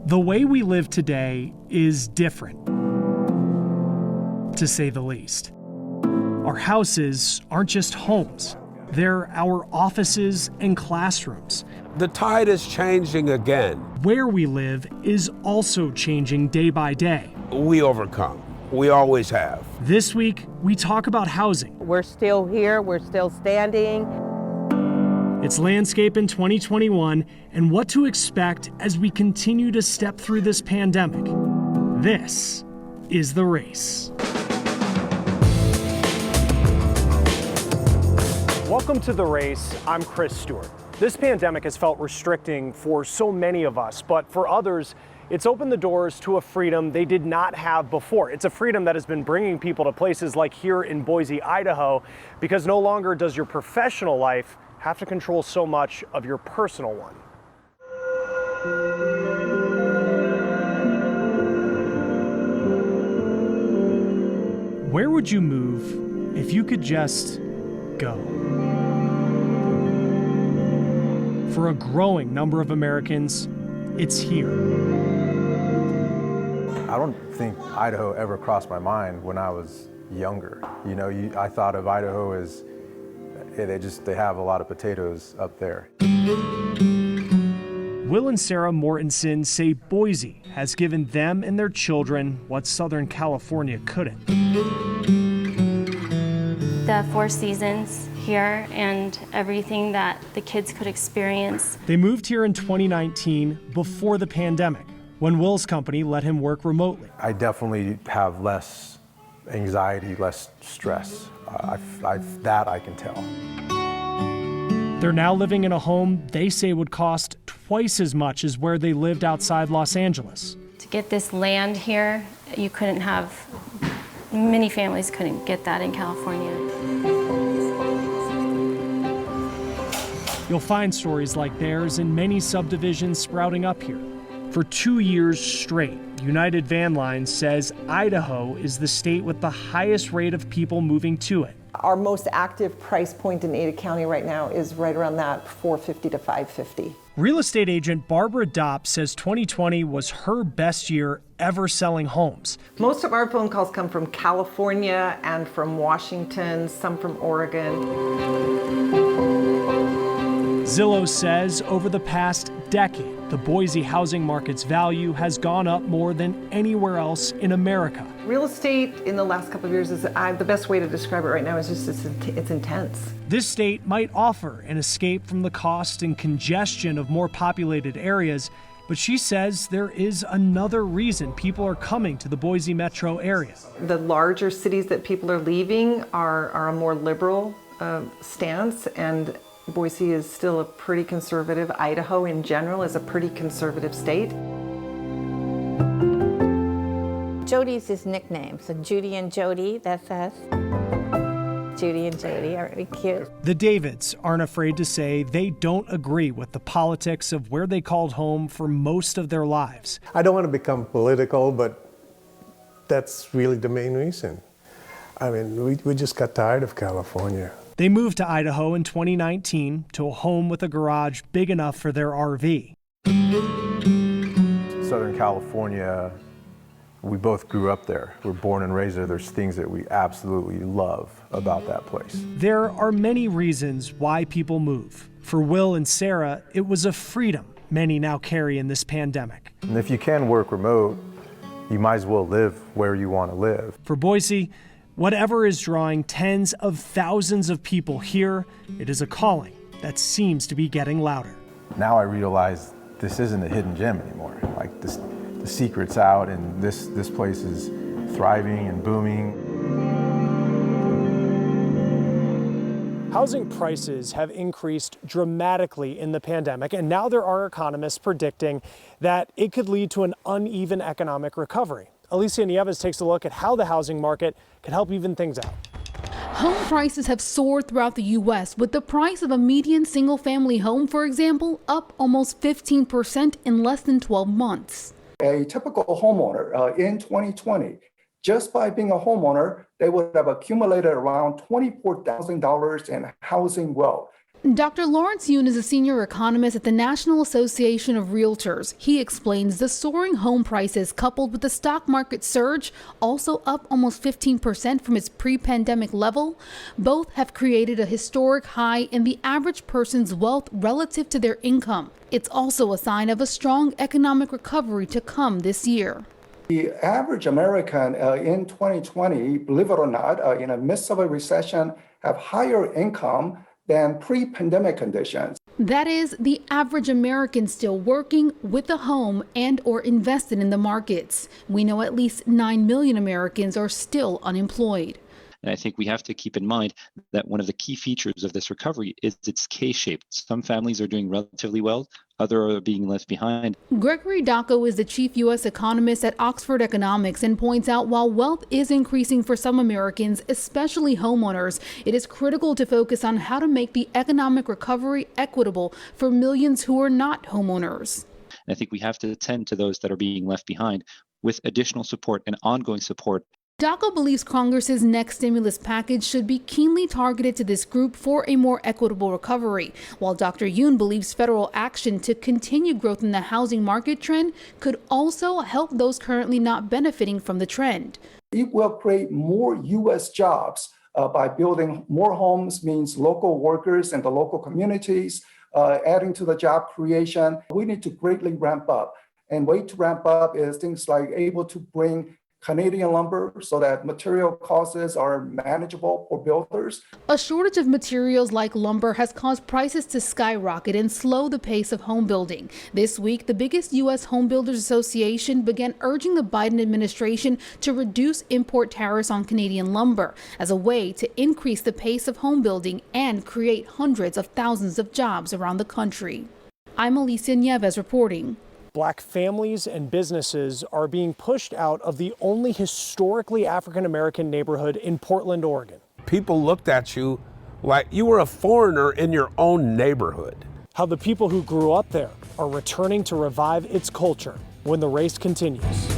The way we live today is different, to say the least. Our houses aren't just homes. They're our offices and classrooms. The tide is changing again. Where we live is also changing day by day. We overcome. We always have. This week, we talk about housing. We're still here. We're still standing. Its landscape in 2021 and what to expect as we continue to step through this pandemic. This is The Race. Welcome to The Race. I'm Chris Stewart. This pandemic has felt restricting for so many of us, but for others, it's opened the doors to a freedom they did not have before. It's a freedom that has been bringing people to places like here in Boise, Idaho, because no longer does your professional life have to control so much of your personal one. Where would you move if you could just go? For a growing number of Americans, it's here. I don't think Idaho ever crossed my mind when I was younger. I thought of Idaho as they have a lot of potatoes up there. Will and Sarah Mortensen say Boise has given them and their children what Southern California couldn't. The 4 seasons here and everything that the kids could experience. They moved here in 2019 before the pandemic, when Will's company let him work remotely. I definitely have less anxiety, less stress. That I can tell. They're now living in a home they say would cost twice as much as where they lived outside Los Angeles. To get this land here, you couldn't have, many families couldn't get that in California. You'll find stories like theirs in many subdivisions sprouting up here. For 2 years straight, United Van Lines says Idaho is the state with the highest rate of people moving to it. Our most active price point in Ada County right now is right around that $450 to $550. Real estate agent Barbara Dopp says 2020 was her best year ever selling homes. Most of our phone calls come from California and from Washington, some from Oregon. Zillow says over the past decade, the Boise housing market's value has gone up more than anywhere else in America. Real estate in the last couple of years is, the best way to describe it right now is just it's intense. This state might offer an escape from the cost and congestion of more populated areas, but she says there is another reason people are coming to the Boise metro area. The larger cities that people are leaving are a more liberal stance, and Boise is still a pretty conservative. Idaho in general is a pretty conservative state. Jody's his nickname, so Judy and Jody, that's us. Judy and Jody, aren't we cute? The Davids aren't afraid to say they don't agree with the politics of where they called home for most of their lives. I don't want to become political, but that's really the main reason. I mean, we just got tired of California. They moved to Idaho in 2019 to a home with a garage big enough for their RV. Southern California, we both grew up there. We're born and raised there. There's things that we absolutely love about that place. There are many reasons why people move. For Will and Sarah, it was a freedom many now carry in this pandemic. And if you can work remote, you might as well live where you want to live. For Boise, whatever is drawing tens of thousands of people here, it is a calling that seems to be getting louder. Now I realize this isn't a hidden gem anymore. Like the secret's out, and this place is thriving and booming. Housing prices have increased dramatically in the pandemic, and now there are economists predicting that it could lead to an uneven economic recovery. Alicia Nieves takes a look at how the housing market could help even things out. Home prices have soared throughout the U.S., with the price of a median single-family home, for example, up almost 15% in less than 12 months. A typical homeowner in 2020, just by being a homeowner, they would have accumulated around $24,000 in housing wealth. Dr. Lawrence Yoon is a senior economist at the National Association of Realtors. He explains the soaring home prices coupled with the stock market surge, also up almost 15% from its pre-pandemic level, both have created a historic high in the average person's wealth relative to their income. It's also a sign of a strong economic recovery to come this year. The average American in 2020, believe it or not, in the midst of a recession, have higher income than pre-pandemic conditions. That is, the average American still working with a home and or invested in the markets. We know at least 9 million Americans are still unemployed. And I think we have to keep in mind that one of the key features of this recovery is it's K-shaped. Some families are doing relatively well, others are being left behind. Gregory Dacco is the chief U.S. economist at Oxford Economics and points out while wealth is increasing for some Americans, especially homeowners, it is critical to focus on how to make the economic recovery equitable for millions who are not homeowners. And I think we have to attend to those that are being left behind with additional support and ongoing support. Dacco believes Congress's next stimulus package should be keenly targeted to this group for a more equitable recovery, while Dr. Yoon believes federal action to continue growth in the housing market trend could also help those currently not benefiting from the trend. It will create more U.S. jobs by building more homes, means local workers and the local communities, adding to the job creation. We need to greatly ramp up. And way to ramp up is things like able to bring Canadian lumber so that material costs are manageable for builders. A shortage of materials like lumber has caused prices to skyrocket and slow the pace of home building. This week, the biggest U.S. Home Builders Association began urging the Biden administration to reduce import tariffs on Canadian lumber as a way to increase the pace of home building and create hundreds of thousands of jobs around the country. I'm Alicia Nieves reporting. Black families and businesses are being pushed out of the only historically African-American neighborhood in Portland, Oregon. People looked at you like you were a foreigner in your own neighborhood. How the people who grew up there are returning to revive its culture when the race continues.